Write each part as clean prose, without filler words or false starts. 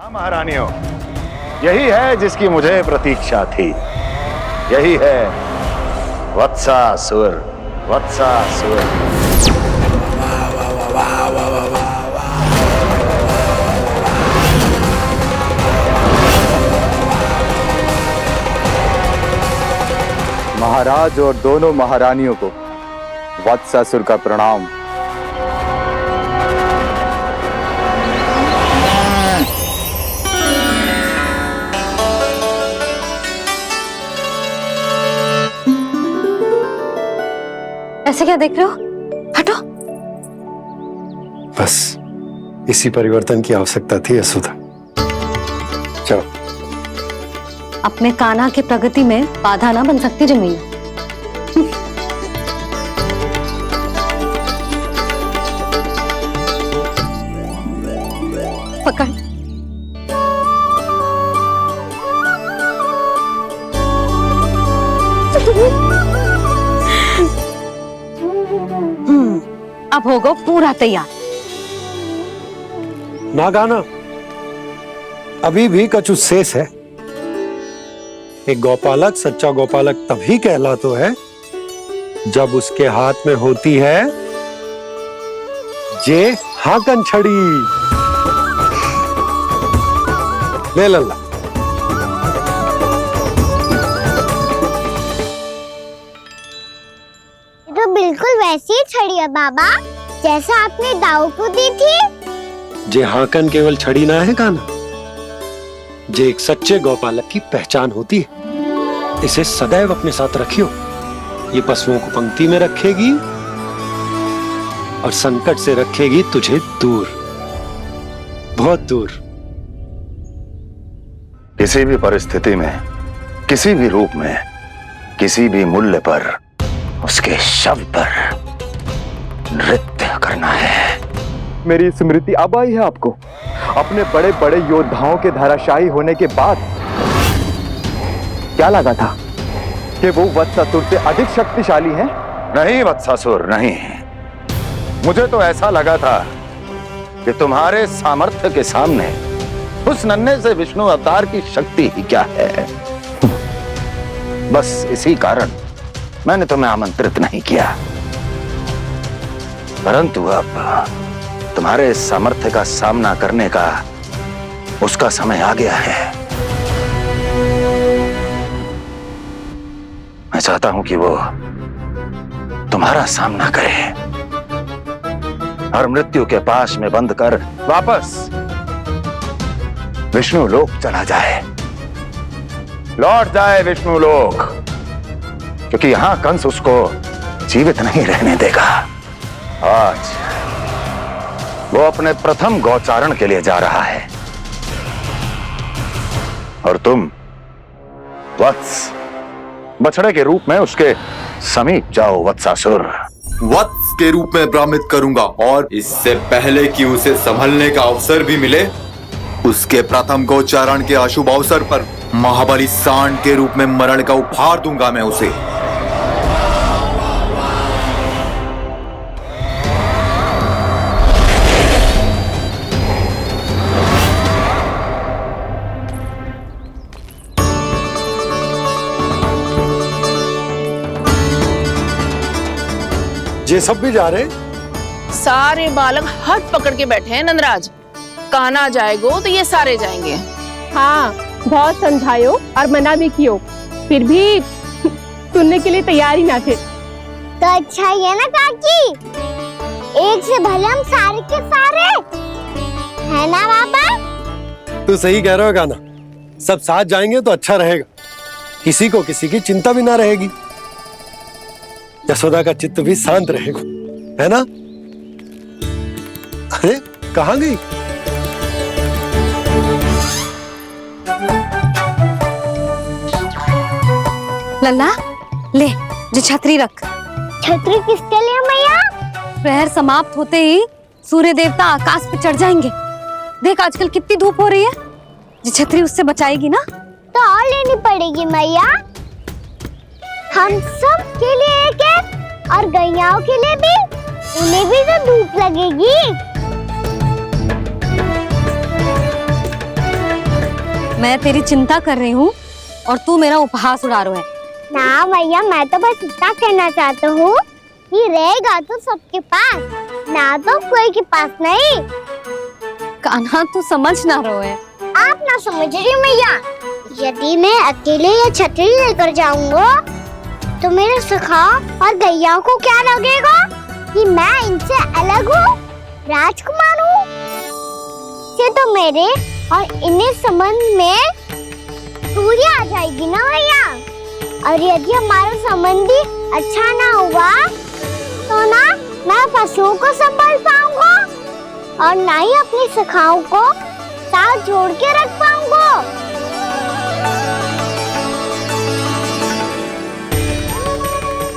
हाँ महारानियों, यही है जिसकी मुझे प्रतीक्षा थी। यही है वत्सासुर। वत्सासुर। महाराज और दोनों महारानियों को वत्सासुर का प्रणाम। ऐसे क्या देख रहे हो? हटो। बस इसी परिवर्तन की आवश्यकता थी यशोदा। चलो। अपने कान्हा की प्रगति में बाधा ना बन सकती जमीन। पकड़। अब होगा पूरा तैयार। ना गाना, अभी भी कछु शेष है। एक गौपालक सच्चा गौपालक तभी कहलाता है जब उसके हाथ में होती है जे हाकन छड़ी। ले लल्ला। तो बिल्कुल वैसी ही छड़ी है बाबा, जैसा आपने दाऊ को दी थी। जे हाकन केवल छड़ी ना है गाना, जे एक सच्चे गौपालक की पहचान होती है। इसे सदैव अपने साथ रखियो। ये पशुओं को पंक्ति में रखेगी और संकट से रखेगी तुझे दूर, बहुत दूर। किसी भी परिस्थिति में, किसी भी रूप में, किसी भी मूल्य पर उसके शव पर नृत्य करना है। मेरी स्मृति अब आई है आपको? अपने बड़े बड़े योद्धाओं के धराशायी होने के बाद क्या लगा था कि वो वत्सासुर से अधिक शक्तिशाली हैं? नहीं वत्सासुर, नहीं। मुझे तो ऐसा लगा था कि तुम्हारे सामर्थ्य के सामने उस नन्हे से विष्णु अवतार की शक्ति ही क्या है। बस इसी कारण मैंने तुम्हें आमंत्रित नहीं किया। परंतु अब तुम्हारे सामर्थ्य का सामना करने का उसका समय आ गया है। मैं चाहता हूं कि वो तुम्हारा सामना करे और मृत्यु के पाश में बंद कर वापस विष्णु लोक चला जाए, लौट जाए विष्णु लोक, क्योंकि यहां कंस उसको जीवित नहीं रहने देगा। आज वो अपने प्रथम गौचारण के लिए जा रहा है और तुम वत्स, बछड़े के रूप में उसके समीप जाओ वत्सासुर। वत्स के रूप में भ्रमित करूंगा और इससे पहले कि उसे संभलने का अवसर भी मिले, उसके प्रथम गोचारण के अशुभ अवसर पर महाबली सांड के रूप में मरण का उपहार दूंगा मैं उसे। ये सब भी जा रहे? सारे बालक हाथ पकड़ के बैठे हैं नंदराज। कान्हा जाएगो तो ये सारे जाएंगे। हाँ, बहुत समझायो और मना भी कियो, फिर भी सुनने के लिए तैयार ही ना थे। तो अच्छा ही है ना काकी, एक से भले हम सारे के सारे, है ना बाबा? तू सही कह रहा है गाना, सब साथ जाएंगे तो अच्छा रहेगा, किसी को किसी की चिंता भी ना रहेगी, यशोदा का चित्त भी शांत रहेगा, है ना? अरे कहाँ गई? लल्ला ले, जो छतरी रख। छतरी किसके लिए मैया? प्रहर समाप्त होते ही सूर्य देवता आकाश पे चढ़ जाएंगे। देख आजकल कितनी धूप हो रही है, जो छतरी उससे बचाएगी ना। तो और लेनी पड़ेगी मैया, हम सब के लिए एक एक, और गैयाओं के लिए भी, उन्हें भी तो धूप लगेगी। मैं तेरी चिंता कर रही हूँ और तू मेरा उपहास उड़ा रहा है। ना भैया, मैं तो बस इतना कहना चाहता हूँ कि रहेगा तो सबके पास, ना तो कोई के पास नहीं। कान्हा तू समझ ना रहो है। आप ना समझ रही भैया, यदि मैं अकेले ये छतरी लेकर जाऊंगा तो मेरे सखा और गैया को क्या लगेगा कि मैं इनसे अलग हूँ, राजकुमार हूँ। ये तो मेरे और इन्हें संबंध में दूरी आ जाएगी ना भैया। और यदि हमारा संबंध ही अच्छा ना हुआ तो ना मैं पशुओं को संभाल पाऊंगा और ना ही अपनी सखाओं को साथ जोड़ के रख पाऊंगा।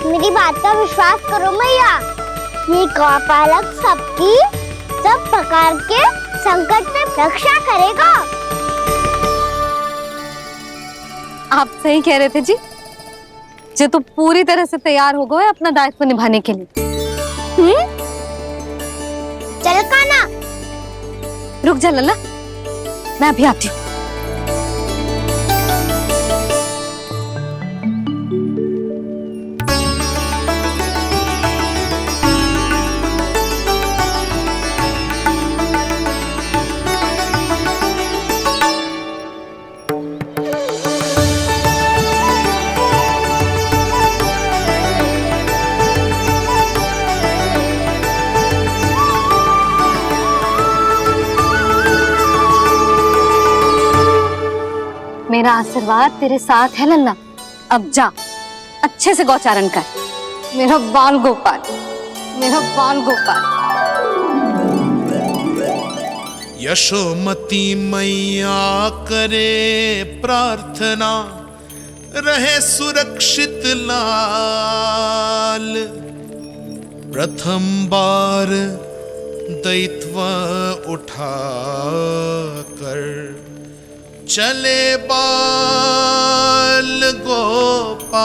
मेरी बात का विश्वास करो भैया, ये गौपालक सबकी सब प्रकार के संकट से रक्षा करेगा। आप सही कह रहे थे जी। जो तो पूरी तरह से तैयार हो गए अपना दायित्व निभाने के लिए। चल कान्हा। रुक जा लल्ला, मैं अभी आती हूँ। मेरा आशीर्वाद तेरे साथ है लल्ला। अब जा, अच्छे से गौचारण कर। मेरा बाल गोपाल, मेरा बाल गोपाल। यशोमती मैया करे प्रार्थना, रहे सुरक्षित लाल। प्रथम बार दैत्व उठा कर चले बाल गोपाल।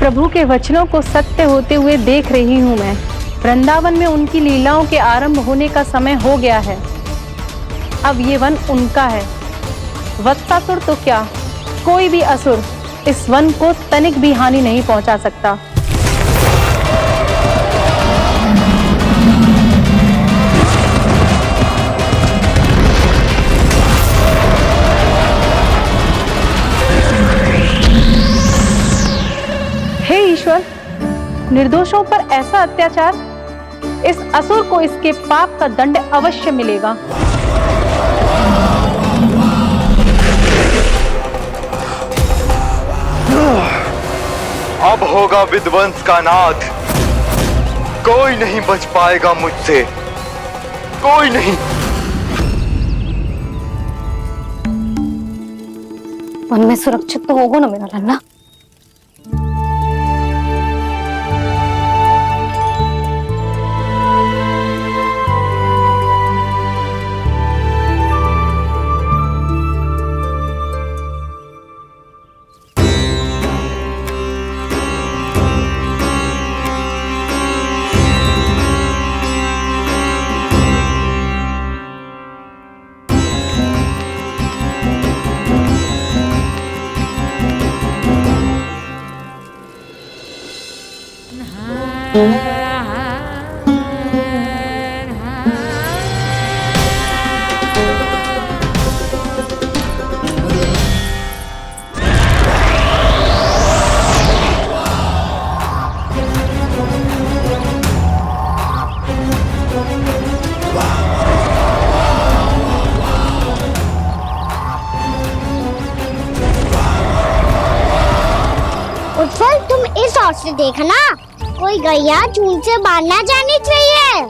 प्रभु के वचनों को सत्य होते हुए देख रही हूँ मैं। वृंदावन में उनकी लीलाओं के आरंभ होने का समय हो गया है। अब ये वन उनका है। वत्सासुर तो क्या, कोई भी असुर इस वन को तनिक भी हानि नहीं पहुंचा सकता। हे ईश्वर, निर्दोषों पर ऐसा अत्याचार, इस असुर को इसके पाप का दंड अवश्य मिलेगा। अब होगा विध्वंस का नाद। कोई नहीं बच पाएगा मुझसे, कोई नहीं। वन में सुरक्षित तो होगा ना मेरा लल्ला। गौर से देखना, कोई गैया चून से बाहर ना जानी चाहिए।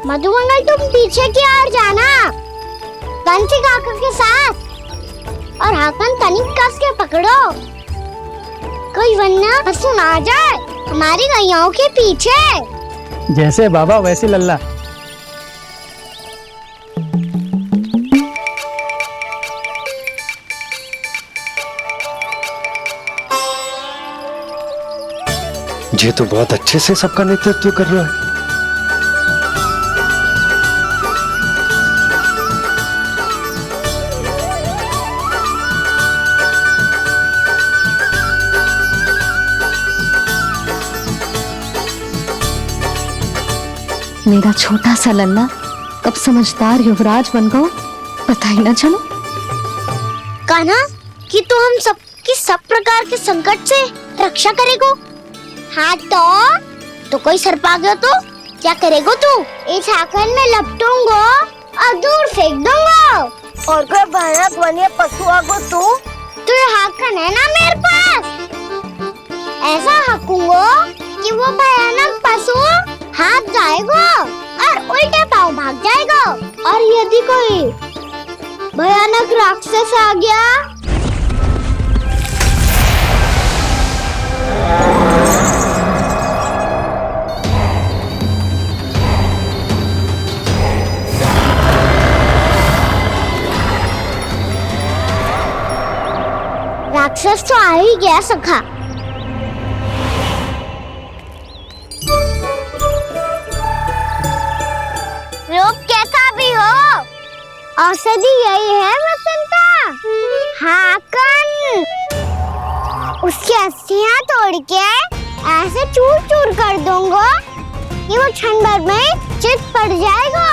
मधुमंगल तुम पीछे की ओर जाना, कंसी काका के साथ, और हाकन तनिक कस के पकड़ो, कोई वरना पशु ना जाए हमारी गैयाओं के पीछे। जैसे बाबा वैसे लल्ला। ये तो बहुत अच्छे से सबका नेतृत्व कर रहा है। मेरा छोटा सा लल्ला कब समझदार युवराज बन गो पता ही ना चलो। कान्हा, कि तू हम सबकी सब प्रकार के संकट से रक्षा करेगो। हाँ तो कोई सर पा गया तो क्या करेगो तू? इस हाकन में लपटूंगो और दूर फेंक दूंगा। और कोई भयानक वन्य पशु आगो तो ये हाकन है ना मेरे पास, ऐसा हाकूंगो कि वो भयानक पशु हाथ जाएगा और उल्टे पांव भाग जाएगा। और यदि कोई भयानक राक्षस आ गया राक्षस तो आ ही गया सखा। रूप कैसा भी हो, औषधि यही है वसंता। हाकन उसकी अस्थियां तोड़ के ऐसे चूर चूर कर दूंगा कि वो क्षण भर में चित पड़ जाएगा।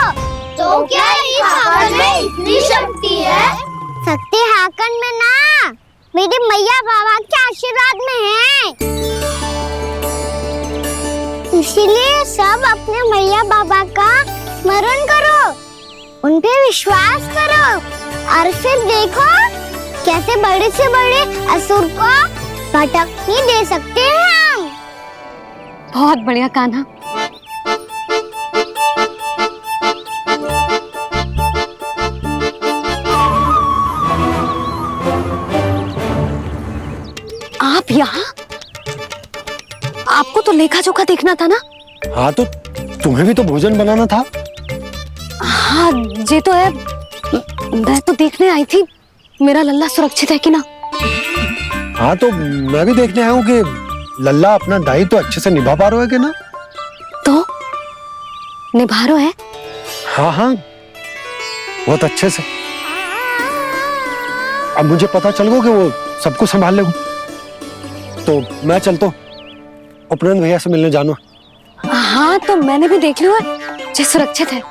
तो क्या इस हाकन में इतनी शक्ति है? शक्ति हाकन में ना, मेरे मैया बाबा के आशीर्वाद में है। इसीलिए सब अपने मैया बाबा का स्मरण करो, उन पे विश्वास करो, और फिर देखो कैसे बड़े से बड़े असुर को भटकने दे सकते हैं हम। बहुत बढ़िया कान्हा। आप यहाँ? आपको तो लेखा जोखा देखना था ना? हाँ तो तुम्हें भी तो भोजन बनाना था। हाँ ये तो है, मैं तो देखने आई थी मेरा लल्ला सुरक्षित है कि ना। हाँ तो मैं भी देखने आया हूँ कि लल्ला अपना दायित्व तो अच्छे से निभा पा रहा है कि ना। तो निभा रहा है? हाँ हाँ बहुत अच्छे से। अब मुझे पता चल गया कि वो सब कुछ संभाल लेगा। तो मैं चलता हूँ, उपनंद भैया से मिलने जानो। हाँ तो मैंने भी देख लिया है, जो सुरक्षित है।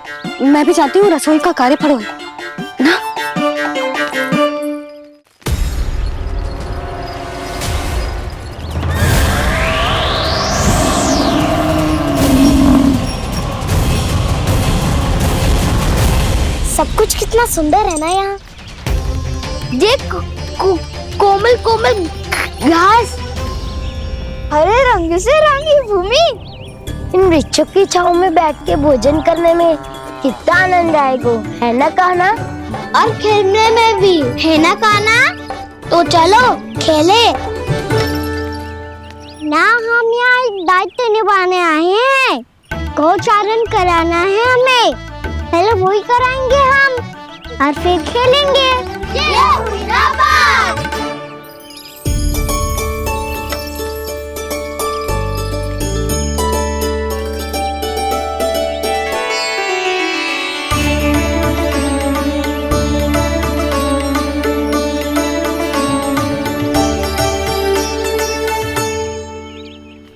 मैं भी चाहती हूँ रसोई का कार्य पड़ो ना। सब कुछ कितना सुंदर है ना यहाँ। देख कोमल कोमल घास, हरे रंग से रंगी भूमि, इन वृक्षों की छांव में बैठ के भोजन करने में कितना आनंद आएगा, है ना कान्हा? और खेलने में भी, है ना कान्हा? तो चलो खेले ना। हम यहाँ एक दायित्व निभाने आए हैं, गौचारण कराना है हमें। पहले वही कराएंगे हम और फिर खेलेंगे। ये हुई ना बात।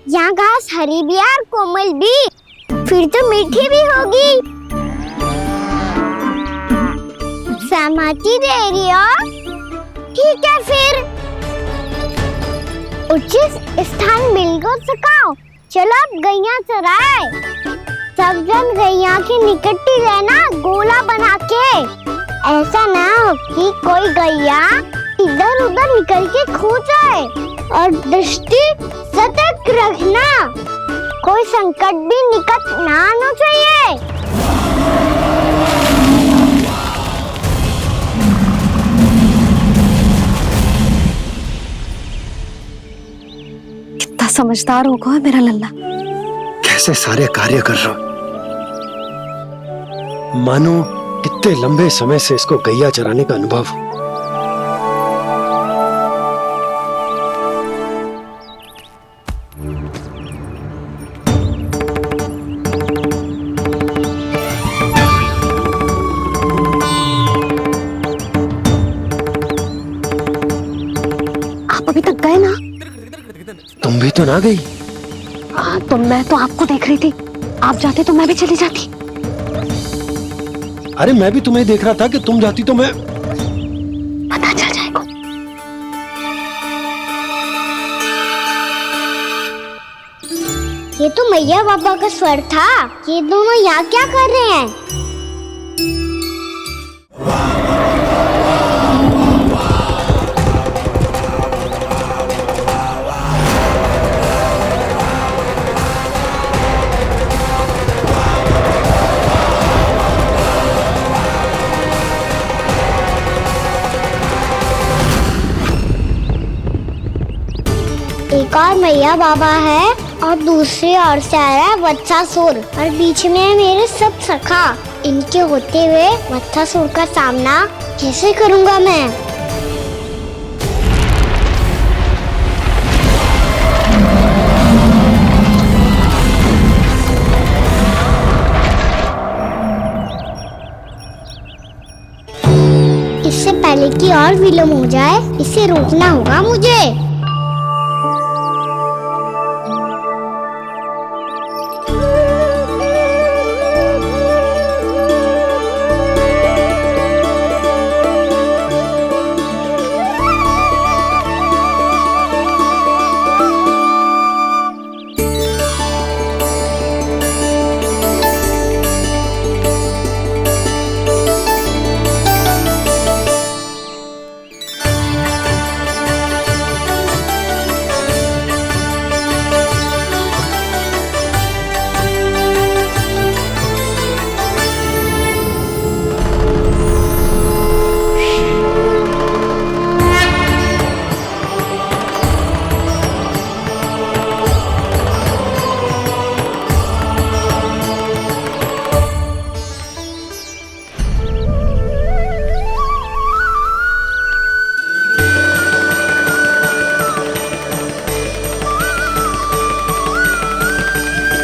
यहाँ घास हरी भी और कोमल भी, फिर तो मीठी भी होगी। सहमति दे रही हो? ठीक है फिर उचित स्थान मिल गो सकाओ। चलो अब गैया चराए। सब जन गैया के निकट ही रहना, गोला बना के। ऐसा ना हो कि कोई गैया इधर उधर निकल के खो जाए और दृष्टि सतर्क रखना, कोई संकट भी निकट ना आना चाहिए। कितना समझदार होगा है मेरा लल्ला। कैसे सारे कार्य कर रहा, मानो कितने लंबे समय से इसको गैया चराने का अनुभव हो। आप अभी तक गए ना? तुम भी तो ना गई। तो मैं तो आपको देख रही थी, आप जाते तो मैं भी चली जाती। अरे मैं भी तुम्हें देख रहा था कि तुम जाती तो मैं। पता चल जाएगा। ये तो मैया बाबा का स्वर था। ये दोनों यहाँ क्या कर रहे हैं? एक और मैया बाबा है और दूसरी ओर से आ रहा है वत्सासुर और बीच में है मेरे सब सखा। इनके होते हुए वत्सासुर का सामना कैसे करूंगा मैं? इससे पहले कि और विलम्ब हो जाए, इसे रोकना होगा मुझे।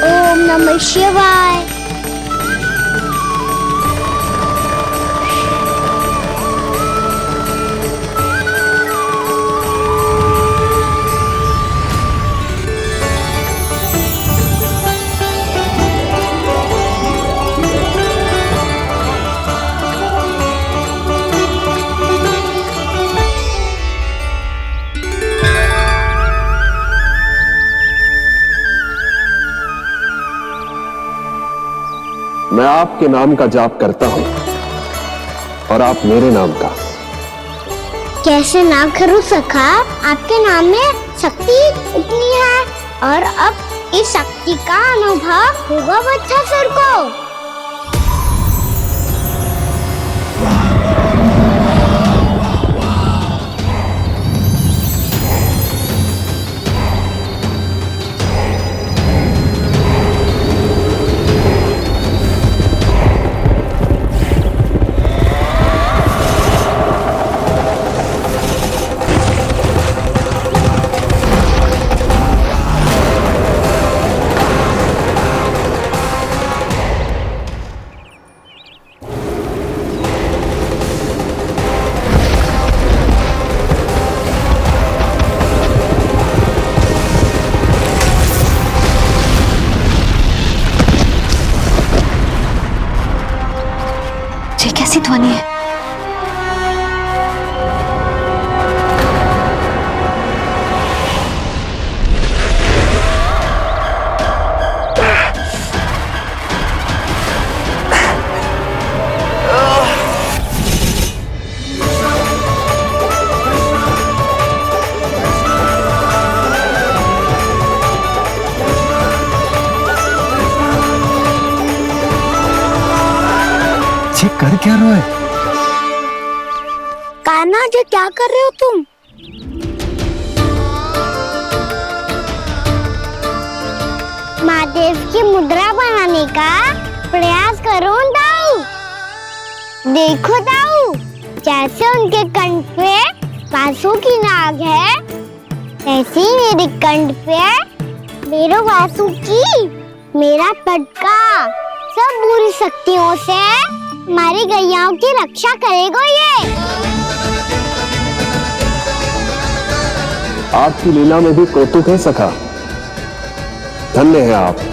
ओम नमः शिवाय। मैं आपके नाम का जाप करता हूं और आप मेरे नाम का। कैसे ना करूं सखा, आपके नाम में शक्ति इतनी है और अब इस शक्ति का अनुभव होगा वत्सासुर को। ये कर क्या रहे हो? कान्हा जी क्या कर रहे हो तुम? महादेव की मुद्रा बनाने का प्रयास करो दाऊ। देखो दाऊ, जैसे उनके कंठ पे वासु की नाग है, ऐसे ही मेरे कंठ पे मेरे वासु की मेरा पटका सब बुरी शक्तियों से हमारी गैयाओं की रक्षा करेगा ये। आपकी लीला में भी कौतुक है सखा, धन्य है आप।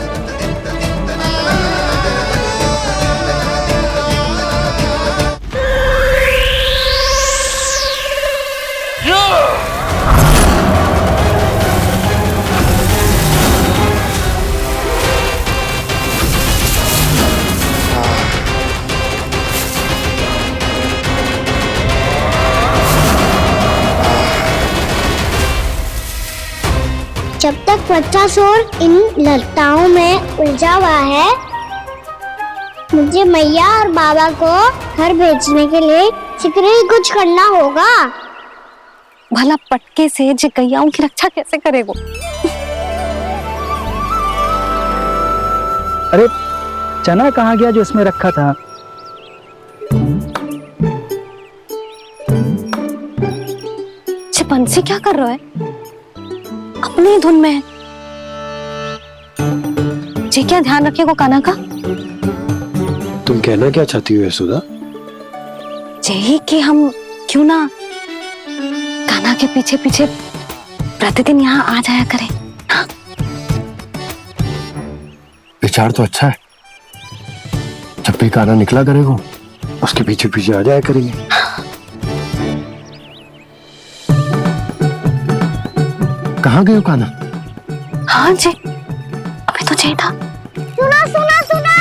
जब तक बच्चासुर इन लताओं में उलझा हुआ है, मुझे मैया और बाबा को घर भेजने के लिए शीघ्र ही कुछ करना होगा। भला पटके से जे गैयाओं की रक्षा कैसे करेगो? अरे चना कहाँ गया जो इसमें रखा था? बंसी क्या कर रहा है? अपनी धुन में है। जी क्या ध्यान रखेगो कान्हा का? तुम कहना क्या चाहती हो यशोदा? यही कि हम क्यों ना कान्हा के पीछे पीछे प्रतिदिन यहाँ आ जाया करें। हाँ? विचार तो अच्छा है। जब भी कान्हा निकला करेगा उसके पीछे पीछे आ जाया करेंगे। कहाँ गए हो कान्हा? हाँ जी, अभी तो चाहिए था। सुनो सुनो सुनो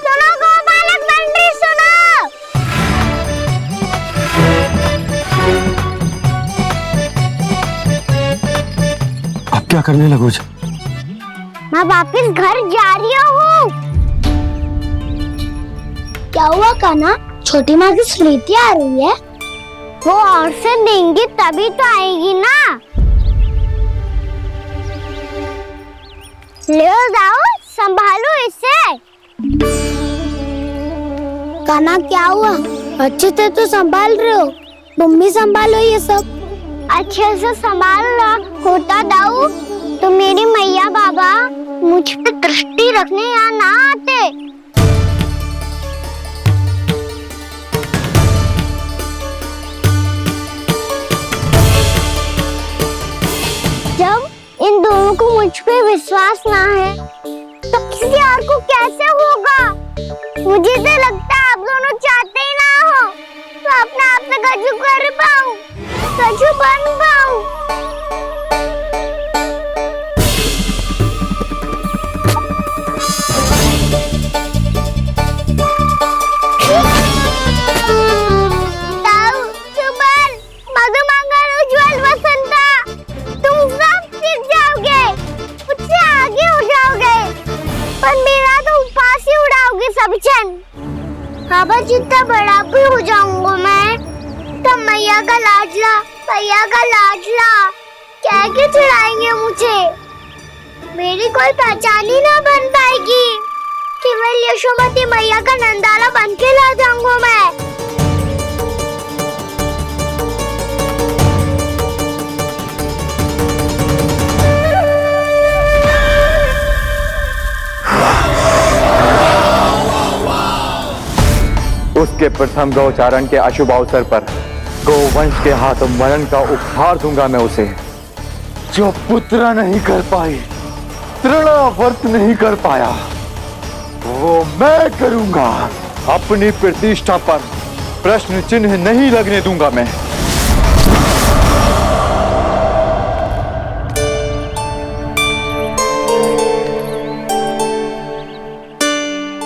सुनो गोपालक बंटी सुनो। अब क्या करने लगो? मैं वापिस घर जा रही हूँ। क्या हुआ कान्हा? छोटी माँ की स्मृति आ रही है? वो और से देंगी तभी तो आएगी ना। ले जाओ, संभालो इसे। कान्हा क्या हुआ? अच्छे से तो संभाल रहे हो, तुम भी संभालो ये सब। अच्छे से संभाल लो होता दाऊ तो मेरी मैया बाबा मुझ पे दृष्टि रखने यहाँ ना आते। जब इन दोनों को मुझ पे विश्वास ना है तो किसी और को कैसे होगा? मुझे तो लगता है आप दोनों चाहते ही ना हो तो अपने आप से गजू कर पाऊं, गजू बन पाऊं। बाबा जितना बड़ा भी हो जाऊंगा मैं तब मैया का लाडला, भैया का लाडला क्या क्या चिढ़ाएंगे मुझे। मेरी कोई पहचान ही ना बन पाएगी। केवल यशोमती मैया का नंदाला बन के ला जाऊंगा मैं। उसके प्रथम गौचारण के अशुभ अवसर पर गोवंश के हाथों मरण का उपहार दूंगा मैं उसे। जो पुत्र नहीं कर पाई, तृणावर्त नहीं कर पाया, वो मैं करूंगा। अपनी प्रतिष्ठा पर प्रश्न चिन्ह नहीं लगने दूंगा मैं।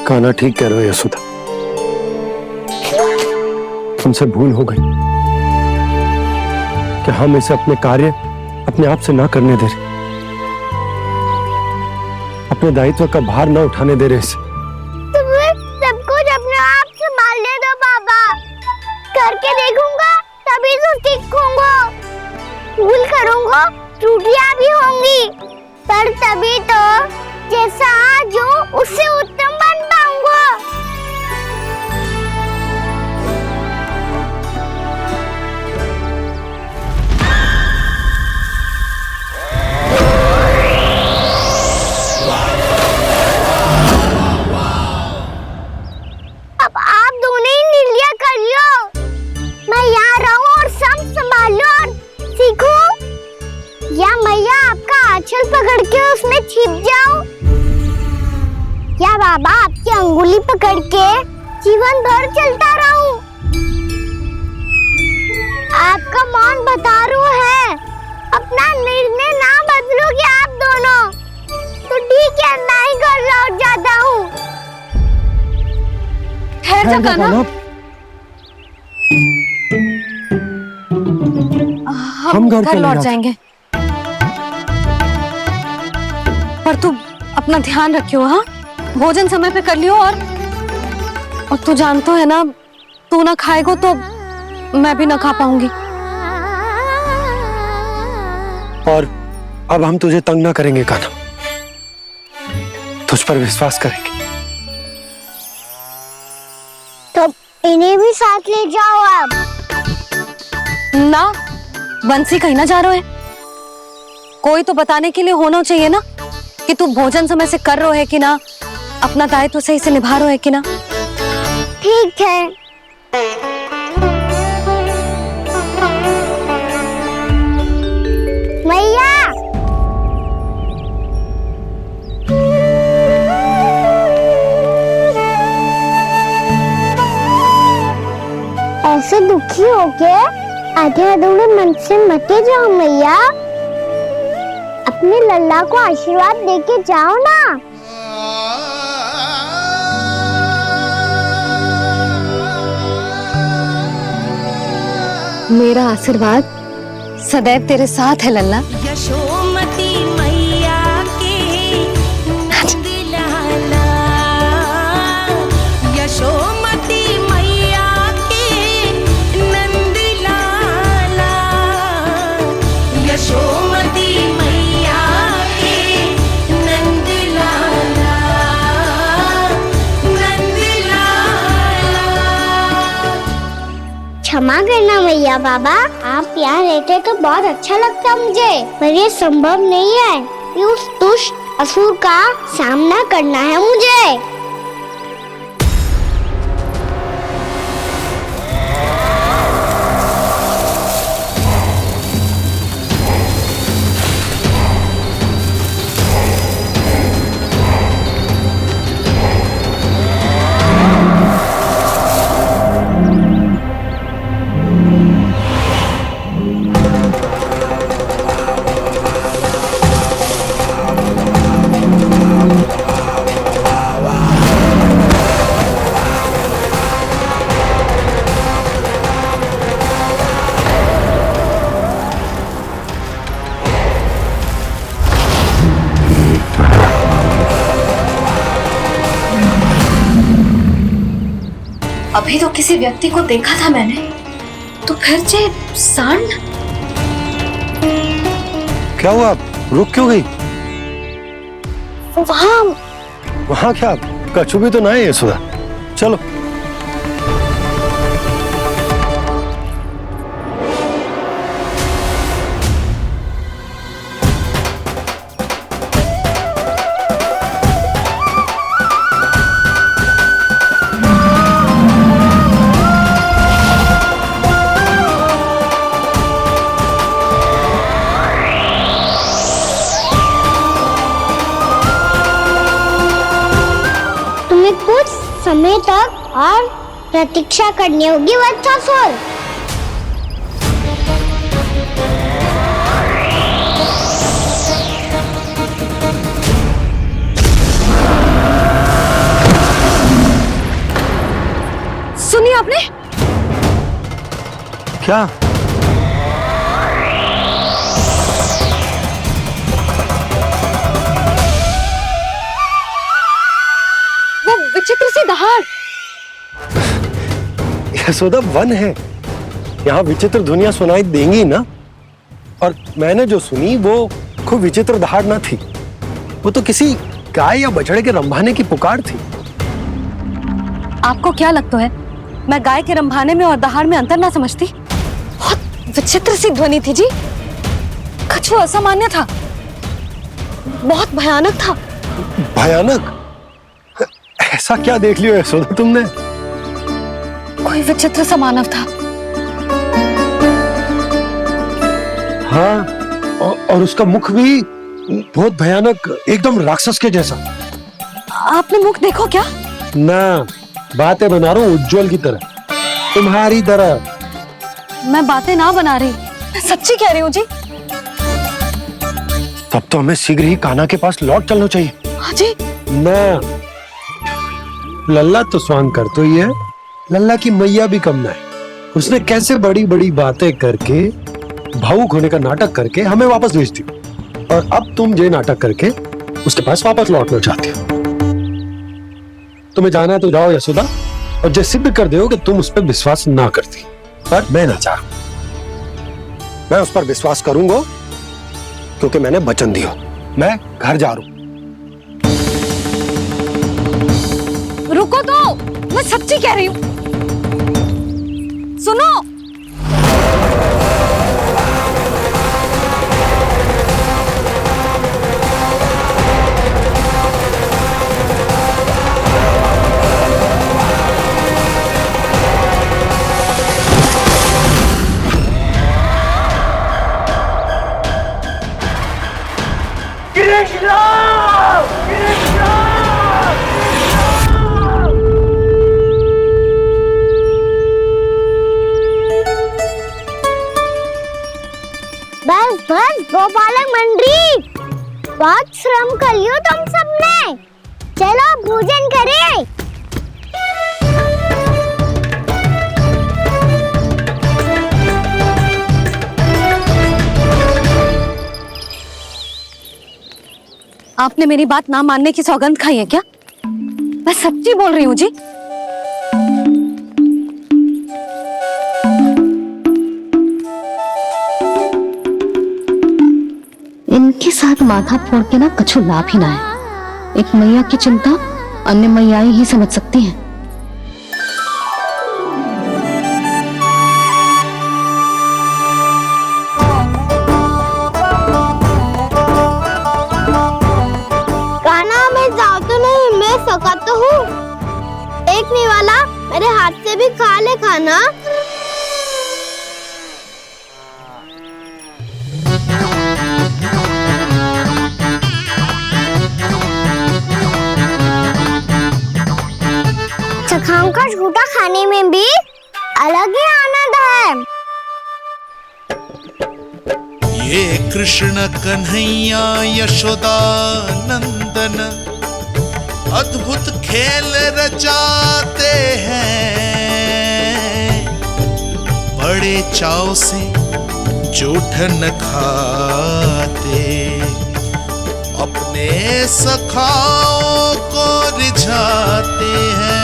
कान्हा ठीक कह रहे हो यशोदा, हमसे भूल हो गई कि हम इसे अपने कार्य अपने आप से ना करने दे रहे, अपने दायित्व का भार ना उठाने दे रहे इसे। तुम्हें सब कुछ अपने जरूर सीखूंगा। भूल करूंगा, त्रुटियां भी होंगी, पर तभी तो जैसा आज हूँ उससे उत्तम बन पाऊंगा। अब आप दोनों ही नीलिया कर लो, मैं यहाँ रहूं और सब संभालूं और सीखूं, या मैया आपका आंचल पकड़ के उसमें छिप जाऊं, या बाबा आपकी अंगुली पकड़ के जीवन भर चलता रहूं। आपका मौन बतारू है, अपना निर्णय ना बदलोगे आप दोनों तो ठीक है, मैं ही घर लौट जाता हूँ। ठहर जा कान्हा, हम घर लौट जाएंगे, पर तू अपना ध्यान रखियो। हाँ, भोजन समय पे कर लियो, और तू जानतो है ना, तू ना खाएगो तो मैं भी ना खा पाऊंगी। और अब हम तुझे तंग ना करेंगे कान्हा, तुझ पर विश्वास करेंगे। तो इन्हें भी साथ ले जाओ अब। ना, बंसी कहीं ना जा रहे है, कोई तो बताने के लिए होना चाहिए ना कि तू भोजन समय से कर रहे है कि ना, अपना दायित्व सही से निभा रहे है कि ना। ठीक है। मैया, ऐसे दुखी होके आधे अधूरे मन से मत जाओ मैया, अपने लल्ला को आशीर्वाद देके जाओ ना। मेरा आशीर्वाद सदैव तेरे साथ है लल्ला। यशोमती मैया के नंद लाला, यशोमती मैया के नंद लाला, यशोमती मैया के नंद लाला, नंद लाला। क्षमा करना मैया बाबा, आप यहाँ रहते तो बहुत अच्छा लगता मुझे, पर ये संभव नहीं है कि उस दुष्ट असुर का सामना करना है मुझे। अभी तो किसी व्यक्ति को देखा था मैंने, तो फिर से सांड। क्या हुआ, रुक क्यों गई? वहाँ क्या, कछु भी तो ना है यशोदा, चलो। कुछ समय तक और प्रतीक्षा करनी होगी वत्सासुर। सुनिए आपने क्या? विचित्र सी दहाड़। यशोदा वन है, यहाँ विचित्र ध्वनियां सुनाई देंगी ना। और मैंने जो सुनी वो खूब विचित्र दहाड़ ना थी, वो तो किसी गाय या बछड़े के रंभाने की पुकार थी। आपको क्या लगता है मैं गाय के रंभाने में और दहाड़ में अंतर ना समझती? बहुत विचित्र सी ध्वनि थी जी, कुछ वो असामान्य था, बहुत भयानक था। भयानक? ऐसा क्या देख लियो यशोदा तुमने? कोई विचित्र सा मानव था। हाँ, और उसका मुख भी बहुत भयानक, एकदम राक्षस के जैसा। आपने मुख देखो क्या? ना, बातें बना रहा हूँ उज्जवल की तरह, तुम्हारी तरह। मैं बातें ना बना रही, मैं सच्ची कह रही हूँ जी। तब तो हमें शीघ्र ही कान्हा के पास लौट चलना चाहिए। हाँ जी। ना, लल्ला तो स्वांग कर तो ही है, लल्ला की मैया भी कम ना है। उसने कैसे बड़ी बड़ी बातें करके, भावुक होने का नाटक करके हमें वापस भेज दी, और अब तुम ये नाटक करके उसके पास वापस लौटना चाहते हो। तुम्हें जाना है तो जाओ यशोदा, और जो सिद्ध कर दो कि तुम उस पर विश्वास ना करती। पर मैं ना चाहूं, मैं उस पर विश्वास करूंगा क्योंकि मैंने वचन दिया। मैं घर जा रहा हूं। रुको तो, मैं सच्ची कह रही हूँ, सुनो। बस बस गोपालक मंडली, बहुत श्रम कर लियो तुम सबने, चलो भोजन करें। आपने मेरी बात ना मानने की सौगंध खाई है क्या? मैं सच्ची बोल रही हूँ जी। इनके साथ माथा फोड़ के ना कछु लाभ ही ना है। एक मैया की चिंता अन्य मैयाएं ही समझ सकती हैं। कान्हा मैं जाऊँ तो नहीं, मैं सका तो हूँ। एक नहीं वाला मेरे हाथ से भी खा ले खाना। चखाओं का झूठा खाने में भी अलग ही आनंद है। ये कृष्ण कन्हैया यशोदा नंदन अद्भुत खेल रचाते हैं, बड़े चाव से जूठन खाते, अपने सखाओं को रिझाते हैं।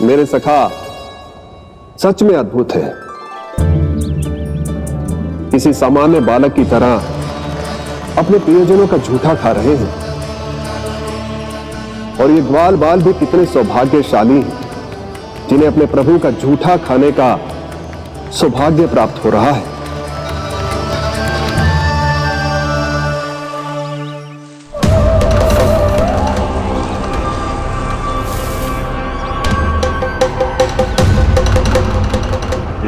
मेरे सखा सच में अद्भुत है। किसी सामान्य बालक की तरह अपने प्रियजनों का झूठा खा रहे हैं, और ये ग्वाल बाल भी कितने सौभाग्यशाली हैं जिन्हें अपने प्रभु का झूठा खाने का सौभाग्य प्राप्त हो रहा है।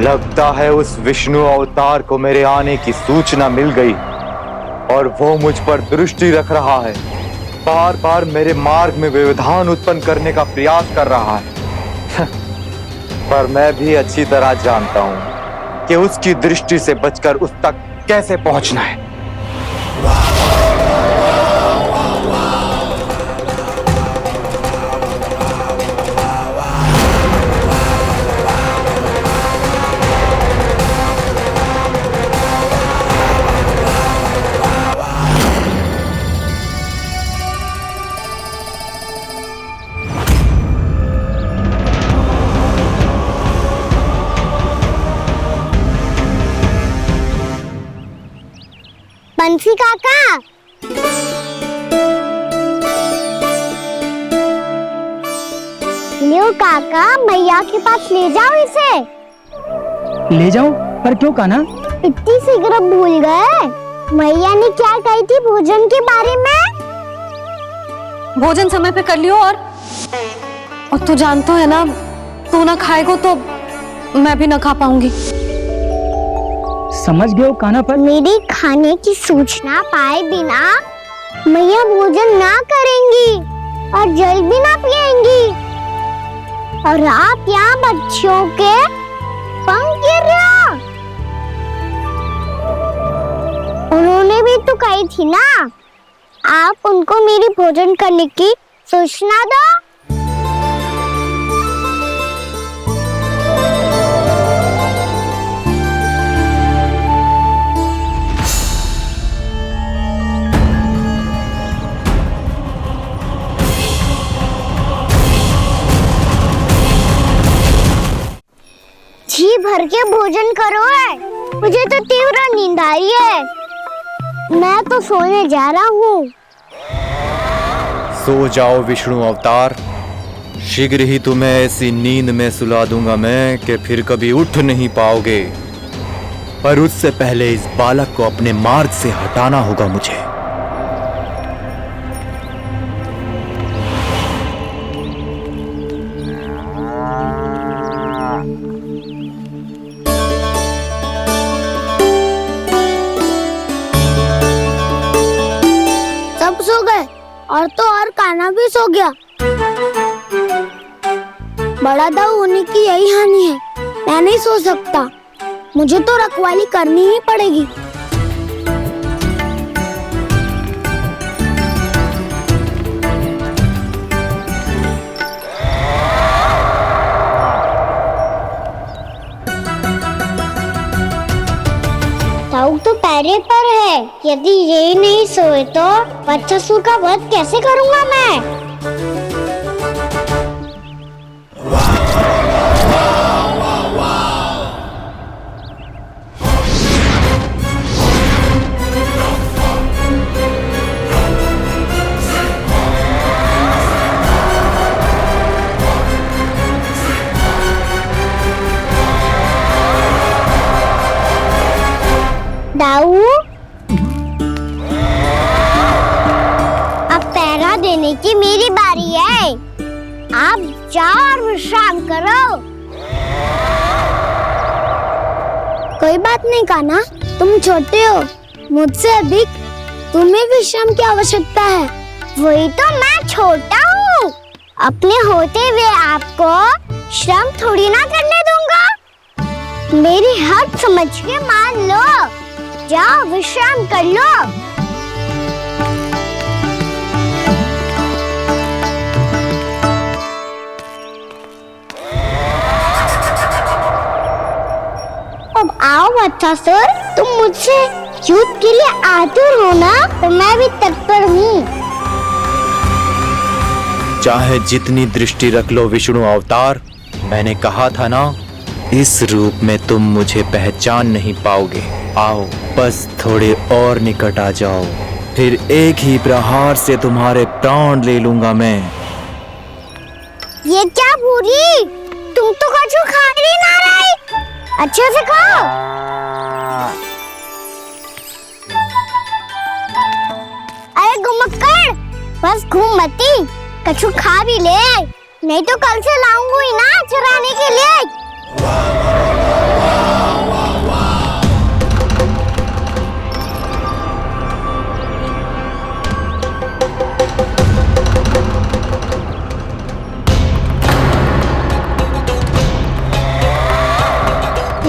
लगता है उस विष्णु अवतार को मेरे आने की सूचना मिल गई और वो मुझ पर दृष्टि रख रहा है। बार बार मेरे मार्ग में व्यवधान उत्पन्न करने का प्रयास कर रहा है। पर मैं भी अच्छी तरह जानता हूं कि उसकी दृष्टि से बचकर उस तक कैसे पहुंचना है। बंसी काका। लियो काका, भैया के पास ले जाओ इसे। ले जाऊं? पर क्यों कान्हा? इतनी शीघ्र भूल गए? मैया ने क्या कही थी भोजन के बारे में? भोजन समय पे कर लियो। और तू जानतो है ना, तू ना खाएगो तो मैं भी ना खा पाऊंगी। समझ गए हो कान्हा? पर मेरी खाने की सूचना पाए बिना मैया भोजन ना करेंगी और जल भी ना पिएंगी। और आप यहाँ बच्चों के पंख गिर रहे हो। उन्होंने भी तो कही थी ना, आप उनको मेरी भोजन करने की सूचना दो। जी भर के भोजन करो है, मुझे तो तीव्र नींद आ रही है। मैं तो सोने जा रहा हूँ। सो जाओ विष्णु अवतार, शीघ्र ही तुम्हें ऐसी नींद में सुला दूंगा मैं कि फिर कभी उठ नहीं पाओगे। पर उससे पहले इस बालक को अपने मार्ग से हटाना होगा मुझे। सब सो गए और तो और कान्हा भी सो गया। बड़ा दाऊ होने की यही हानि है, मैं नहीं सो सकता। मुझे तो रखवाली करनी ही पड़ेगी। ताऊ तो पैरे पर है। यदि ये नहीं सोए तो बच्चासुर का वध कैसे करूंगा मैं? दाऊ, अब पहरा देने की मेरी बारी है। आप जाओ और विश्राम करो। कोई बात नहीं कान्हा, तुम छोटे हो, मुझसे अधिक तुम्हें विश्राम की आवश्यकता है। वही तो, मैं छोटा हूँ। अपने होते हुए आपको श्रम थोड़ी ना करने दूंगा। मेरी हद समझ के मान लो। जाओ विश्राम कर लो। अब आओ बच्चासुर, तुम मुझसे युद्ध के लिए आतुर हो ना, तो मैं भी तत्पर हूँ। चाहे जितनी दृष्टि रख लो विष्णु अवतार, मैंने कहा था ना, इस रूप में तुम मुझे पहचान नहीं पाओगे। आओ, बस थोड़े और निकट आ जाओ, फिर एक ही प्रहार से तुम्हारे प्राण ले लूंगा मैं। ये क्या भूरी, तुम तो कछु खा ही ना रही। अच्छे से खाओ। अरे गुमक्कड़, बस घूम मती, कछु खा भी ले, नहीं तो कल से लाऊंगी ना चुराने के लिए।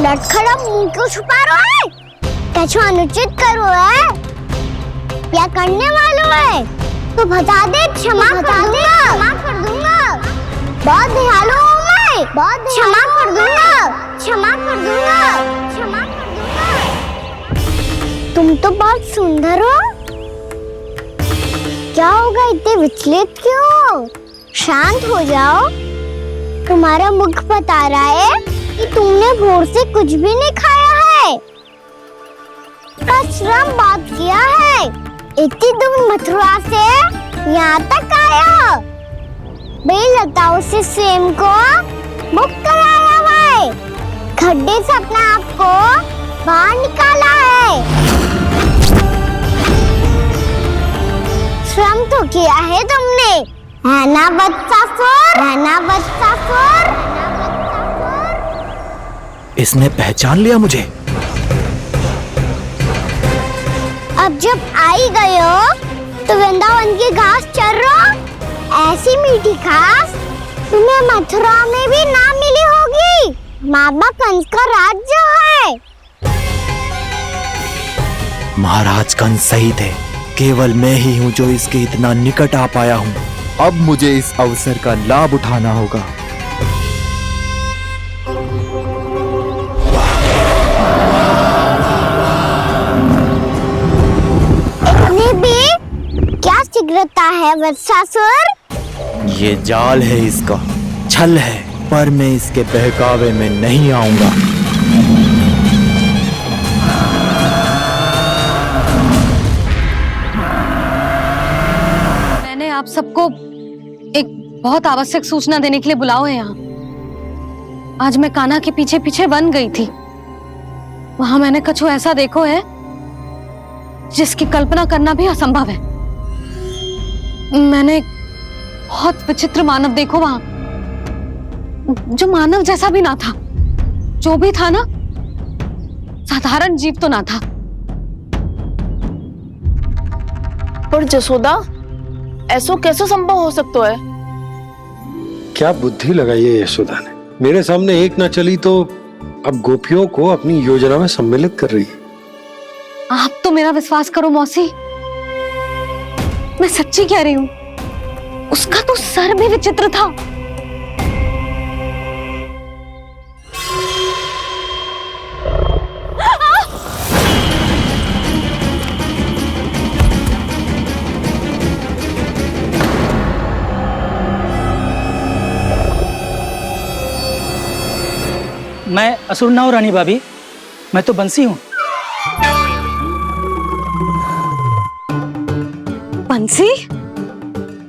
लटखड़ा मुंह क्यों छुपा रहा है? कछु अनुचित करो है या करने वालों है तो बता दे, क्षमा कर दूंगा। बहुत दयालु हूँ मैं, बहुत क्षमा कर दूंगा। तुम तो बहुत सुंदर हो। क्या होगा, इतने विचलित क्यों हो? शांत हो जाओ। तुम्हारा मुख बता रहा है कि तुमने भोर से कुछ भी नहीं खाया है। पर श्रम बहुत किया है। इतनी दूर मथुरा से यहाँ तक आया। बेलताओं से स्वयं को मुक्त कराया है, खड्डे से अपने आप को बाहर निकाला है। श्रम तो किया है तुमने, है ना बत्सासुर? है ना बत्सासुर? इसने पहचान लिया मुझे। अब जब आई गए हो तो वृंदावन की घास चर रहो। ऐसी मीठी घास तुम्हें मथुरा में भी ना मिली होगी। महात्मा कंस का राज्य है। महाराज कंस सही थे, केवल मैं ही हूँ जो इसके इतना निकट आ पाया हूँ। अब मुझे इस अवसर का लाभ उठाना होगा। इतने भी क्या शीघ्रता है वत्सासुर? ये जाल है इसका, छल है, पर मैं इसके बहकावे में नहीं आऊंगा। मैंने आप सबको एक बहुत आवश्यक सूचना देने के लिए बुलाओ है यहाँ। आज मैं कान्हा के पीछे पीछे वन गई थी। वहां मैंने कछु ऐसा देखो है जिसकी कल्पना करना भी असंभव है। मैंने एक बहुत विचित्र मानव देखो वहां, जो मानव जैसा भी ना था। जो भी था ना, साधारण जीव तो ना था। पर जसोदा, ऐसो कैसे संभव हो सकता है? क्या बुद्धि लगाई है यशोदा ने। मेरे सामने एक ना चली तो अब गोपियों को अपनी योजना में सम्मिलित कर रही है। आप तो मेरा विश्वास करो मौसी, मैं सच्ची कह रही हूं। उसका तो सर भी विचित्र था। मैं असुर ना हूं रानी भाभी, मैं तो बंसी हूँ। बंसी,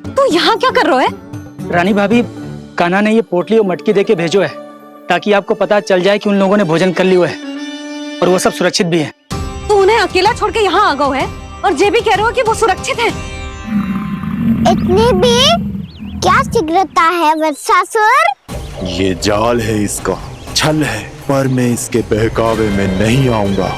तू यहाँ क्या कर रहा है? रानी भाभी, कान्हा ने ये पोटली और मटकी देके भेजो है ताकि आपको पता चल जाए कि उन लोगों ने भोजन कर लिया है और वो सब सुरक्षित भी है। तू उन्हें अकेला छोड़ के यहाँ आ गया है और ये भी कह रहे हो कि वो सुरक्षित है। इतने भी क्या शीघ्रता है वत्सासुर? ये जाल है इसका, छल है, पर मैं इसके बहकावे में नहीं आऊंगा।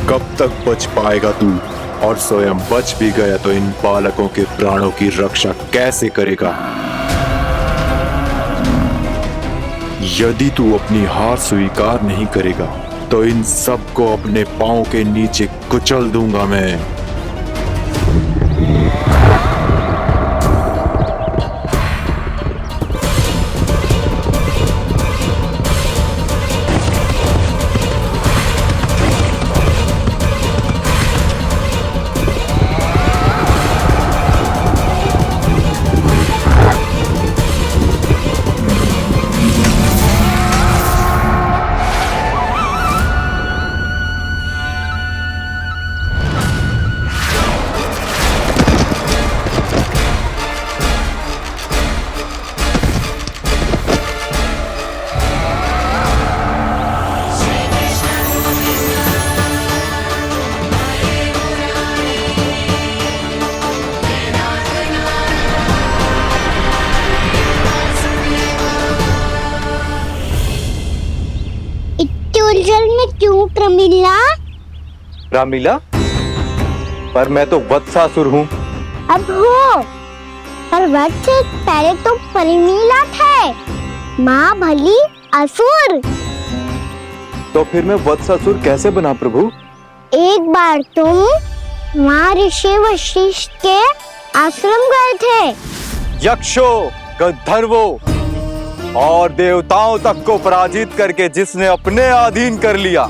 कब तक बच पाएगा तू? और स्वयं बच भी गया तो इन बालकों के प्राणों की रक्षा कैसे करेगा? यदि तू अपनी हार स्वीकार नहीं करेगा तो इन सबको अपने पांव के नीचे कुचल दूंगा मैं। उलझन में क्यों प्रमिला? रामलीला, पर मैं तो वत्सासुर हूँ। अब हो, पर वध से पहले तो परिमीला थे, महाबली असुर। तो फिर मैं वत्सासुर कैसे बना प्रभु? एक बार तुम महर्षि वशिष्ठ के आश्रम गए थे। यक्षों, गंधर्वों और देवताओं तक को पराजित करके जिसने अपने अधीन कर लिया,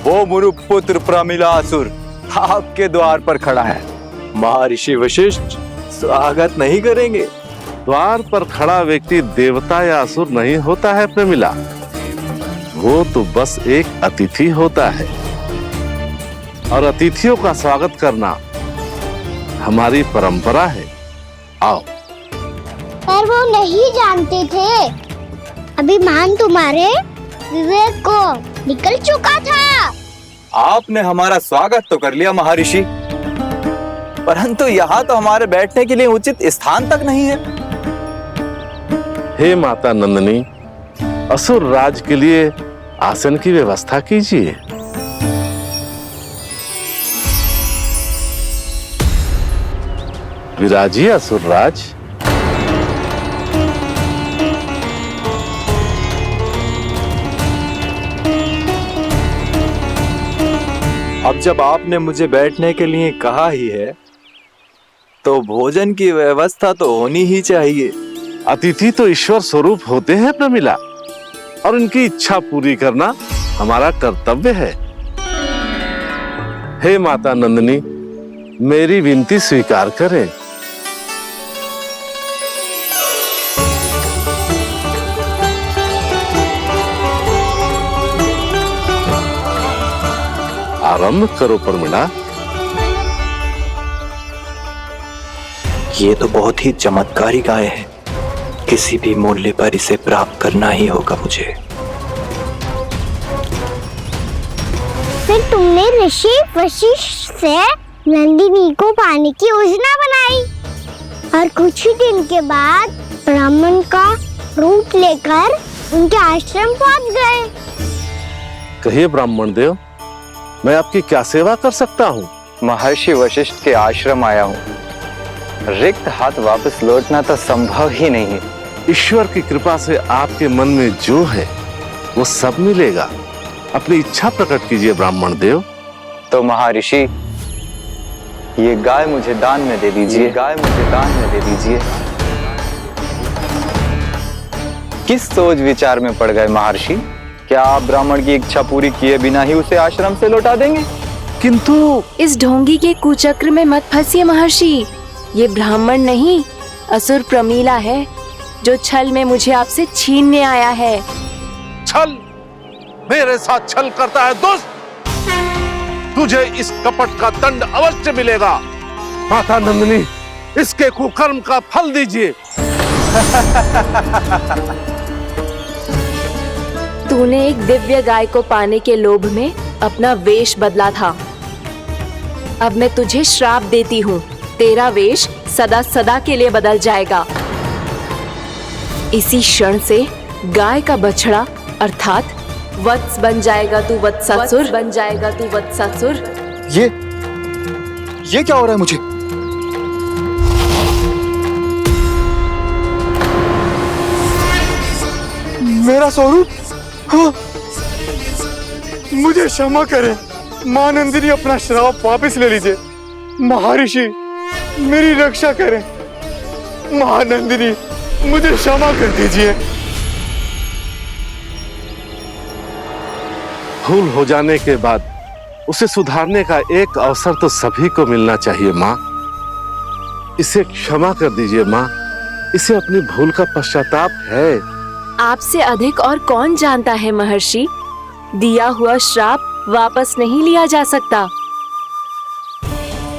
वो मुरुपुत्र प्रमिलासुर आपके द्वार पर खड़ा है। महर्षि वशिष्ठ स्वागत नहीं करेंगे? द्वार पर खड़ा व्यक्ति देवता या असुर नहीं होता है प्रमिला, वो तो बस एक अतिथि होता है, और अतिथियों का स्वागत करना हमारी परंपरा है। आओ। पर वो नहीं जानते थे, अभिमान तुम्हारे विवेक को निकल चुका था। आपने हमारा स्वागत तो कर लिया महर्षि, परंतु यहाँ तो हमारे बैठने के लिए उचित स्थान तक नहीं है। हे माता नंदिनी, असुर राज के लिए आसन की व्यवस्था कीजिए। विराजिए असुर राज। अब जब आपने मुझे बैठने के लिए कहा ही है, तो भोजन की व्यवस्था तो होनी ही चाहिए। अतिथि तो ईश्वर स्वरूप होते हैं प्रमिला, और उनकी इच्छा पूरी करना हमारा कर्तव्य है। हे माता नंदिनी, मेरी विनती स्वीकार करें। आरंभ करो प्रमिला। ये तो बहुत ही चमत्कारी गाय है, किसी भी मूल्य पर इसे प्राप्त करना ही होगा मुझे। फिर तुमने ऋषि वशिष्ठ से नंदिनी को पाने की योजना बनाई, और कुछ ही दिन के बाद ब्राह्मण का रूप लेकर उनके आश्रम पहुंच गए। कहिए ब्राह्मण देव, मैं आपकी क्या सेवा कर सकता हूँ? महर्षि वशिष्ठ के आश्रम आया हूँ, रिक्त हाथ वापस लौटना तो संभव ही नहीं है। ईश्वर की कृपा से आपके मन में जो है वो सब मिलेगा। अपनी इच्छा प्रकट कीजिए ब्राह्मण देव। तो महर्षि, ये गाय मुझे दान में दे दीजिए। गाय मुझे दान में दे दीजिए। किस सोच विचार में पड़ गए महर्षि? क्या आप ब्राह्मण की इच्छा पूरी किए बिना ही उसे आश्रम से लौटा देंगे? किंतु इस ढोंगी के कुचक्र में मत फंसिए महर्षि। ये ब्राह्मण नहीं, असुर प्रमीला है, जो छल में मुझे आपसे छीनने आया है। छल? मेरे साथ छल करता है दुष्ट? तुझे इस कपट का दंड अवश्य मिलेगा। माता नंदिनी, इसके कुकर्म का फल दीजिए। तूने एक दिव्य गाय को पाने के लोभ में अपना वेश बदला था। अब मैं तुझे श्राप देती हूँ, तेरा वेश सदा सदा के लिए बदल जाएगा। इसी क्षण से गाय का बछड़ा अर्थात वत्स बन जाएगा तू वत्सासुर। बन जाएगा तू वत्सासुर। ये क्या हो रहा है मुझे? मेरा स्वरूप? हाँ। मुझे क्षमा करें मां नंदिनी, अपना श्राप वापस ले लीजिए। महर्षि, मेरी रक्षा करें। महानंदिनी, मुझे क्षमा कर दीजिए। भूल हो जाने के बाद उसे सुधारने का एक अवसर तो सभी को मिलना चाहिए माँ। इसे क्षमा कर दीजिए माँ, इसे अपनी भूल का पश्चाताप है। आपसे अधिक और कौन जानता है महर्षि, दिया हुआ श्राप वापस नहीं लिया जा सकता।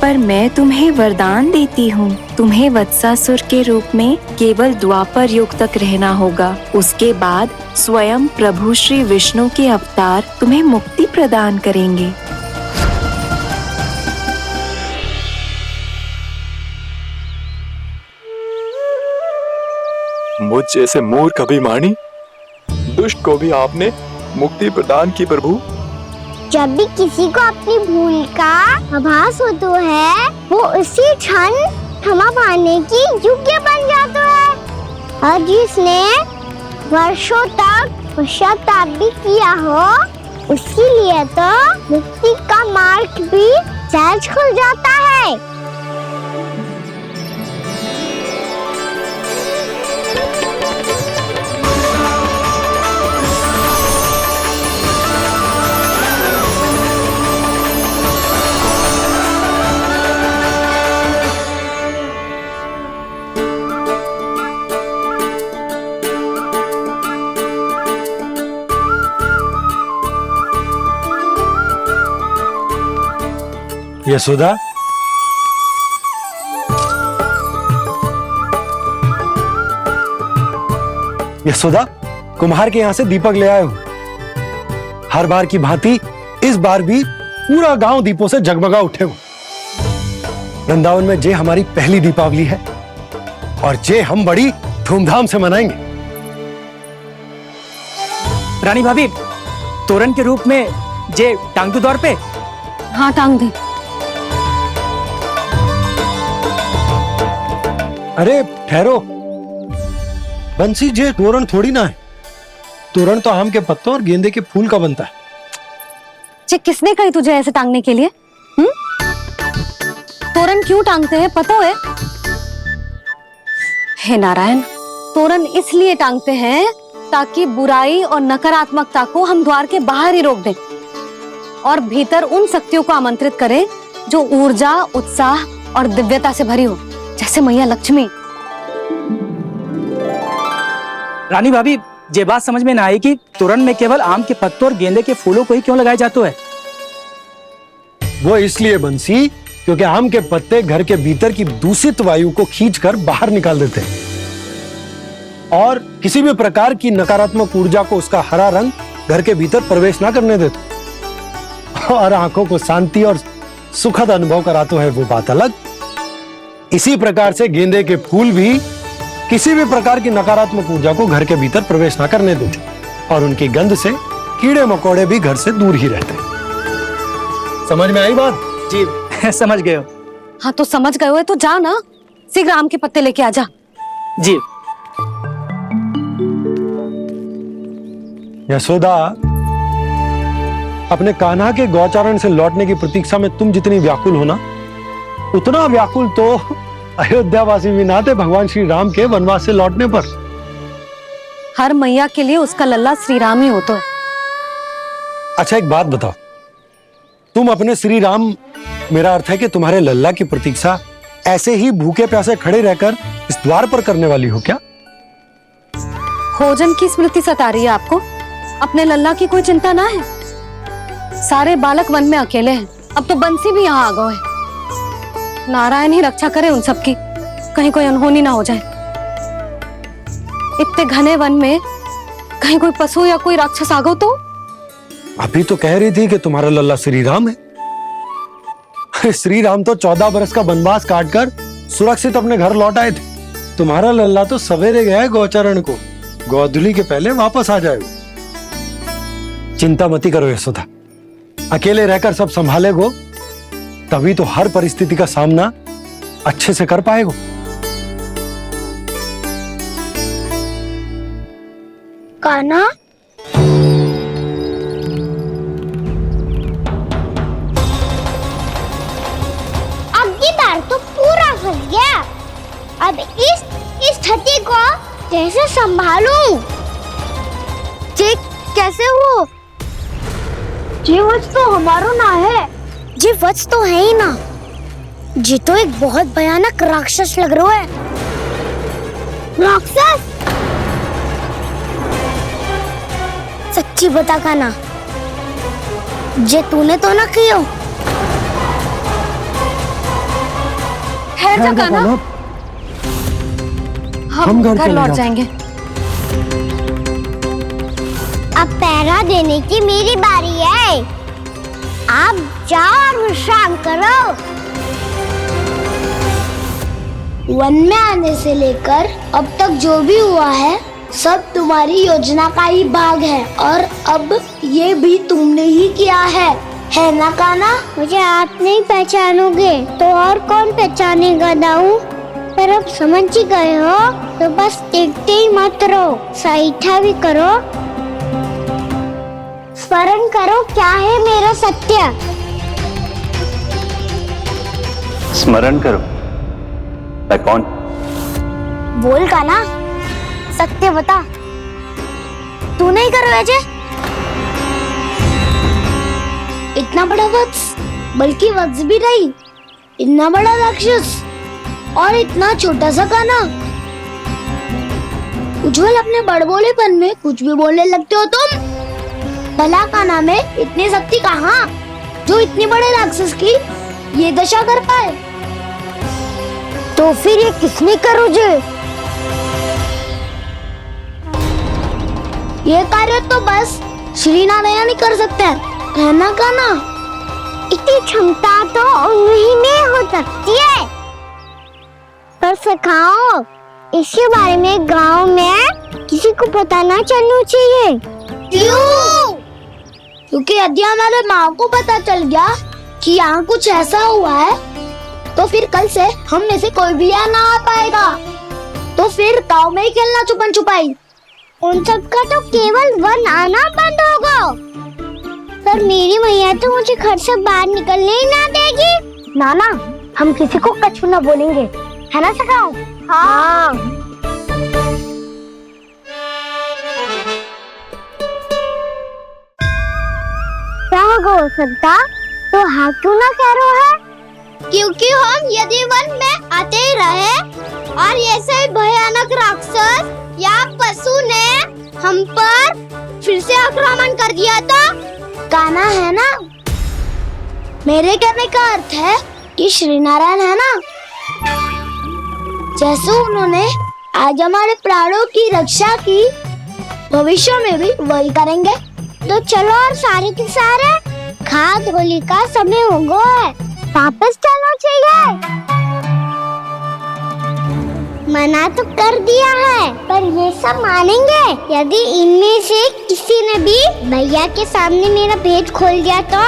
पर मैं तुम्हें वरदान देती हूँ, तुम्हें वत्सासुर के रूप में केवल द्वापर युग तक रहना होगा। उसके बाद स्वयं प्रभु श्री विष्णु के अवतार तुम्हें मुक्ति प्रदान करेंगे। मुझ जैसे मूर्ख अभिमानी दुष्ट को भी आपने मुक्ति प्रदान की प्रभु। जब भी किसी को अपनी भूल का आभास होता है, वो उसी क्षण थमा पाने की योग्य बन जाता है, और जिसने वर्षों तक पश्चाताप भी किया हो उसके लिए तो मुक्ति का मार्ग भी सहज खुल जाता है। यशोदा, यशोदा, कुम्हार के यहाँ से दीपक ले आए हूं। हर बार की भांति इस बार भी पूरा गांव दीपों से जगमगा उठे हो। वृंदावन में जे हमारी पहली दीपावली है और जे हम बड़ी धूमधाम से मनाएंगे। रानी भाभी, तोरण के रूप में जे टांग दो द्वार पे। हाँ, टांग दे। अरे ठहरो, बंसी, जे तोरण थोड़ी ना है। तोरण तो आम के पत्तों और गेंदे के फूल का बनता है। जे किसने कही तुझे ऐसे टांगने के लिए? तोरण क्यों टांगते हैं पता है? हे नारायण, तोरण इसलिए टांगते हैं ताकि बुराई और नकारात्मकता को हम द्वार के बाहर ही रोक दें और भीतर उन शक्तियों को आमंत्रित करें जो ऊर्जा, उत्साह और दिव्यता से भरी हो, जैसे मैया लक्ष्मी। रानी भाभी, ये बात समझ में ना आई कि तोरण में केवल आम के पत्तों और गेंदे के फूलों को ही क्यों लगाया जाता है? वो इसलिए बंसी, क्योंकि आम के पत्ते घर के भीतर की दूषित वायु को खींचकर बाहर निकाल देते हैं और किसी भी प्रकार की नकारात्मक ऊर्जा को उसका हरा रंग घर के भीतर प्रवेश ना करने देते और आंखों को शांति और सुखद अनुभव कराते है, वो बात अलग। इसी प्रकार से गेंदे के फूल भी किसी भी प्रकार की नकारात्मक ऊर्जा को घर के भीतर प्रवेश ना करने देते और उनकी गंध से कीड़े मकोड़े भी घर से दूर ही रहते। समझ में आई बात? जी, समझ गए हो। हाँ, तो समझ गए हो तो जा ना, शीघ्र आम के पत्ते लेके आ जा। जी। यशोदा, अपने कान्हा के गौचारण से लौटने की प्रतीक्षा में तुम जितनी व्याकुल हो ना, उतना व्याकुल तो अयोध्यावासी भी ना थे भगवान श्री राम के वनवास से लौटने पर। हर मैया के लिए उसका लल्ला श्री राम ही होता है। अच्छा, एक बात बताओ, तुम अपने श्री राम, मेरा अर्थ है कि तुम्हारे लल्ला की प्रतीक्षा ऐसे ही भूखे प्यासे खड़े रहकर इस द्वार पर करने वाली हो क्या? भोजन की स्मृति सता रही है आपको? अपने लल्ला की कोई चिंता ना है। सारे बालक वन में अकेले हैं, अब तो बंसी भी यहाँ आ गए हैं। नारायण ही रक्षा करे उन सबकी, कहीं कोई अनहोनी ना हो जाए। इतने घने वन में कहीं कोई पशु या कोई राक्षस आ गो तो? अभी तो कह रही थी कि तुम्हारा लल्ला श्री राम है। श्री राम तो 14 बरस का वनवास काटकर सुरक्षित अपने घर लौट आए थे। तुम्हारा लल्ला तो सवेरे गया है गौचरण को, गोधूली के पहले वापस आ जाएगा। चिंता मती करो यशोदा, अकेले रहकर सब संभालेगो तभी तो हर परिस्थिति का सामना अच्छे से कर पाएगो। कान्हा, अब की बार तो पूरा फंस गया। अब इस स्थिति को कैसे संभालूं? जी कैसे हो? जी वच तो हमारो ना है। जी वच तो है ही ना। जी तो एक बहुत भयानक राक्षस लग रहा है। राक्षस? सच्ची बता कान्हा, जे तूने तो ना कियो? है जा कान्हा, हम घर लौट जाएंगे। अब पहरा देने की मेरी बारी है। आप जाओ और विश्राम करो। वन में आने से लेकर अब तक जो भी हुआ है सब तुम्हारी योजना का ही भाग है, और अब ये भी तुमने ही किया है ना कान्हा? मुझे आप नहीं पहचानोगे तो और कौन पहचानेगा दाऊ? पर अब समझ ही गए हो तो बस देखते ही मत रहो, सईठा भी करो, स्मरण करो क्या है मेरा सत्य। स्मरण करो। मैं कौन? बोल का ना, सत्य बता। तू नहीं करो अजय? इतना बड़ा वत्स, बल्कि वत्स भी नहीं, इतना बड़ा राक्षस और इतना छोटा सा काना। उज्जवल अपने बड़बोलेपन में कुछ भी बोलने लगते हो तुम। भला काना में इतनी शक्ति कहाँ जो इतने बड़े राक्षस की ये दशा कर पाए? तो फिर ये किसने करो जे? ये कार्य तो बस श्री नारायण ही कर सकते हैं, है ना काना? इतनी क्षमता तो उन्हीं में हो सकती है, पर सिखाओ इसके बारे में गांव में किसी को पता ना चलना चाहिए। क्यों? क्योंकि यदि हमारे माँ को पता चल गया कि यहाँ कुछ ऐसा हुआ है, तो फिर कल से हम में से कोई भी यहाँ ना आ पाएगा। तो फिर गांव में ही खेलना छुपन छुपाई। उन सबका तो केवल वन आना बंद होगा, पर मेरी मैया तो मुझे घर से बाहर निकलने ही ना देगी। नाना, हम किसी को कछु ना बोलेंगे, है ना सखाओ? हाँ। क्या हो सकता तो हाँ क्यों ना कह रहा है? क्योंकि हम यदि वन में आते ही रहे और ऐसे भयानक राक्षस या पशु ने हम पर फिर से आक्रमण कर दिया तो काना, है ना? मेरे कहने का अर्थ है कि श्री नारायण है ना, जैसे उन्होंने आज हमारे प्राणों की रक्षा की, भविष्य में भी वही करेंगे। तो चलो और सारे के सारे खाद होली का समय हो गया है, वापस चलना चाहिए। मना तो कर दिया है, पर ये सब मानेंगे यदि इनमें से किसी ने भी भैया के सामने मेरा भेद खोल दिया तो?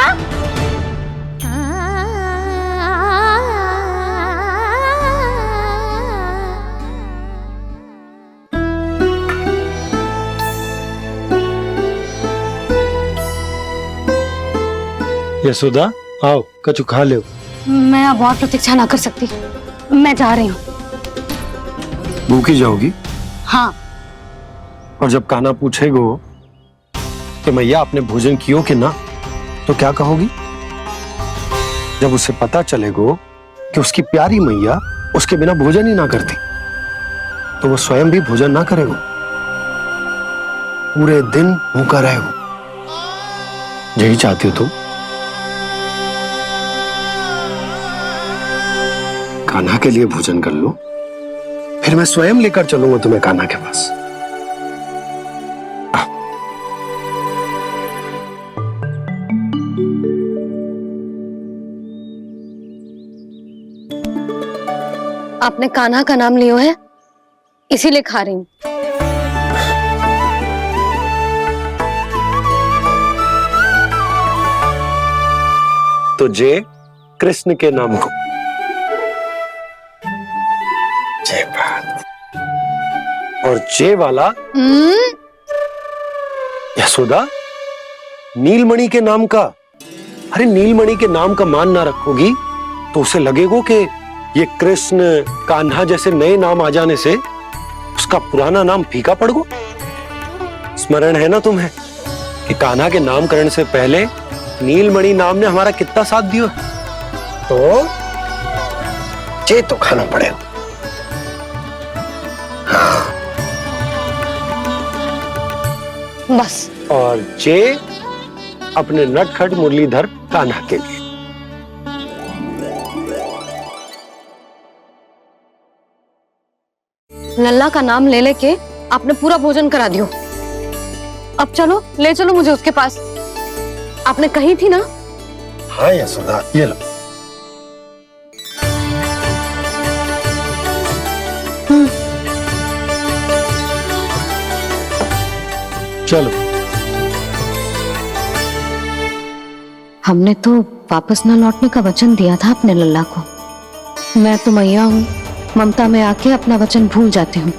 यशोदा, आओ कछु खा लो। मैं अब और प्रतीक्षा ना कर सकती, मैं जा रही हूँ। भूखी जाओगी? हाँ। और जब कान्हा पूछेगो कि मैया आपने भोजन कियो कि ना, तो क्या कहोगी? जब उसे पता चलेगो कि उसकी प्यारी मैया उसके बिना भोजन ही ना करती, तो वो स्वयं भी भोजन ना करेगो, पूरे दिन भूखा रहेगो। यही चाहती हो तुम? कान्हा के लिए भोजन कर लो, फिर मैं स्वयं लेकर चलूंगा तुम्हें कान्हा के पास। आपने कान्हा का नाम लियो है, इसीलिए खा रही हूँ। तो जय कृष्ण के नाम को। जय बात। और जय वाला यशोदा, नीलमणि के नाम का। अरे नीलमणि के नाम का मान ना रखोगी तो उसे लगेगा कि ये कृष्ण कान्हा जैसे नए नाम आ जाने से उसका पुराना नाम फीका पड़ गो। स्मरण है ना तुम्हें कि कान्हा के नामकरण से पहले नीलमणि नाम ने हमारा कितना साथ दिया? तो जे तो खाना पड़ेगा। हाँ। बस। और जे अपने नटखट मुरलीधर कान्हा के लिए। लल्ला का नाम ले लेके आपने पूरा भोजन करा दियो। अब चलो, ले चलो मुझे उसके पास। आपने कही थी ना? हाँ यशोदा, ये लो। चलो। हमने तो वापस न लौटने का वचन दिया था अपने लल्ला को। मैं तो मैया हूँ, ममता में आके अपना वचन भूल जाती हूँ,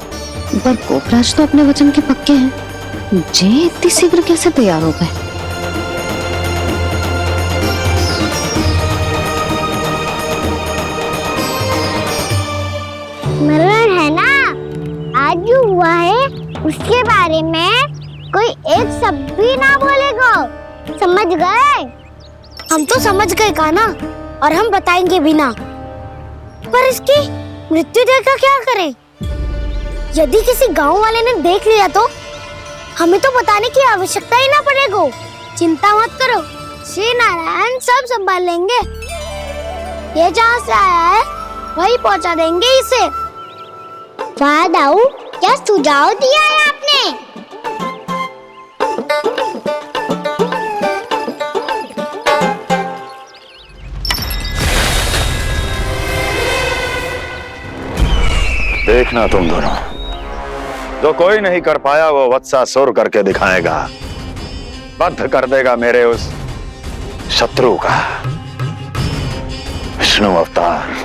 पर गोपराज तो अपने वचन के पक्के हैं। जे इतनी शीघ्र कैसे तैयार हो गए? मरण है ना, आज जो हुआ है उसके बारे में कोई एक शब्द भी ना बोलेगा, समझ गए? हम तो समझ गए कान्हा, और हम बताएंगे भी ना। पर इसकी मृत्यु देखकर क्या करें? यदि किसी गांव वाले ने देख लिया तो हमें तो बताने की आवश्यकता ही ना पड़ेगा। चिंता मत करो, श्री नारायण सब संभाल लेंगे। ये जहाँ से आया है वही पहुँचा देंगे इसे। वाह दाऊ, क्या सुझाव दिया है आपने? देखना तुम दोनों, जो कोई नहीं कर पाया वो वत्सासुर करके दिखाएगा, बद्ध कर देगा मेरे उस शत्रु का विष्णु अवतार।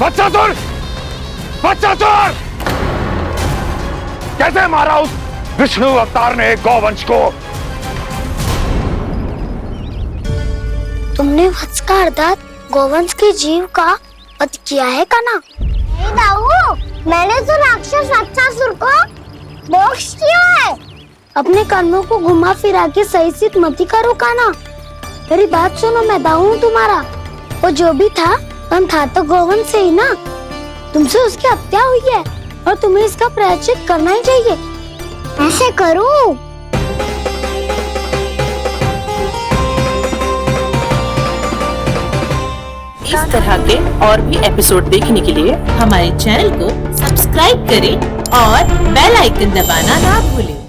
वत्सासुर! वत्सासुर! कैसे मारा उस विष्णु अवतार ने गौवंश को? तुमने वत्स का अर्थात गोवंश के जीव का वध किया है कान्हा? नहीं दाऊ, मैंने तो राक्षस वत्सासुर को मोक्ष किया है। अपने कर्मों को घुमा फिरा के सही सिद्ध मत करो कान्हा। मेरी बात सुनो, मैं दाऊ हूँ तुम्हारा। वो जो भी था हम था तो गोवंश से ही ना। तुमसे उसकी हत्या हुई है और तुम्हें इसका प्रायश्चित करना ही चाहिए। ऐसे करूं? इस तरह के और भी एपिसोड देखने के लिए हमारे चैनल को सब्सक्राइब करें और बेल आइकन दबाना ना भूलें।